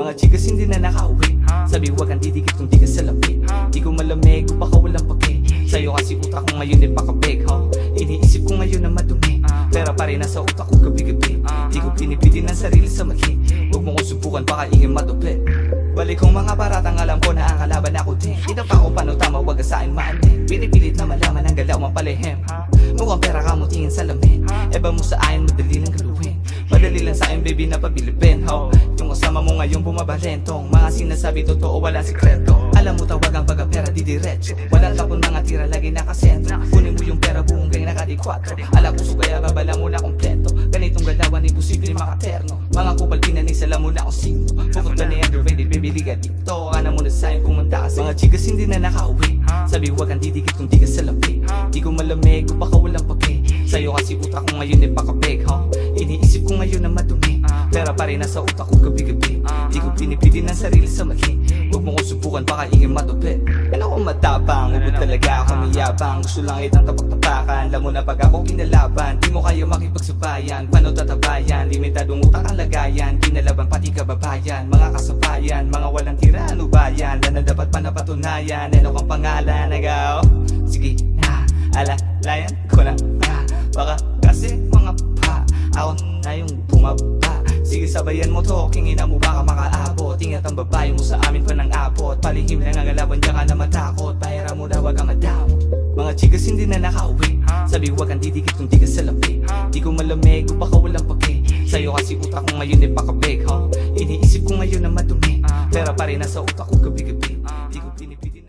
Mga chikas hindi na nakauwi. Sabi huwag kang didikit kung di ka salapi. Di ko malamig o baka walang pake. Sa'yo kasi utak ko ngayon ay pakabig, iniisip ko ngayon na madumi. Pera pa rin nasa utak ko gabi-gabi. Di ko pinipitin ang sarili sa mali. Huwag mo kong subukan baka ingin maduplit. Balik kong mga paratang alam ko na ang kalaban ako din. Ito pa kung paano tama wag ka sa'kin maantin. Pinipilit na malaman ang galaw mapalihim. Mukhang pera ka mo tingin sa lamin. Eba mo sa akin madali lang galuhin. Madali lang sa'kin baby na pabilipin, yung kasama mo ngayon bumabalentong. Mga sinasabi totoo walang sikreto. Alam mo tawag ang pagka-pera di diretso. Walang tapon mga tira lagi nakasentro. Kunin mo yung pera buong gang nakadikwatro. Alam puso kaya babala mo na kompleto. Ganitong galawan imposible makaterno. Mga kupal pinanis alam mo na kung sino. Pukot ka na underrated baby liga dito. Ka na muna sa'kin pumunta kasi mga chikas hindi na nakauwi. Sabi huwag kang didikit kung di ka salapi. Di ko malamig o baka walang pake. Sa'yo kasi utak ko ngayon ay pakabig, iniisip ko ngayon na madumi. Pera pa rin nasa utak ko gabi-gabi. Di ko pinipitin ang sarili sa mali. Huwag mo kong subukan baka ingin madupit. Ano kung matapang, ubod talaga ako niyabang. Gusto lang itang tapak-tapakan. Alam mo na pag ako kinalaban, di mo kayo makipagsabayan. Paano tatabayan, limitadong utak ang lagayan. Kinalaban pati kababayan, mga kasabayan. Mga walang tira, ano ba yan? Na dapat pa napatunayan. Ano kang pangalan, nagaw? Sige na, alalayan ko na. Baka kasi mga pa, ako na yung bumaba. Sige sabayan mo to, kingina mo baka makaabot. Ingat ang babae mo sa amin pa ng abot. Palihim lang ang alaban, diyan ka na matakot. Pahira mo na wag kang madamot. Mga chikas hindi na nakauwi. Sabi huwag kang didikit kung di ka salapi. Di ko malamig o baka walang pake. Sa'yo kasi utak ko ngayon ay pakabig, iniisip ko ngayon na madumi. Pera pa rin nasa utak ko gabi-gabi. Di ko pinipitin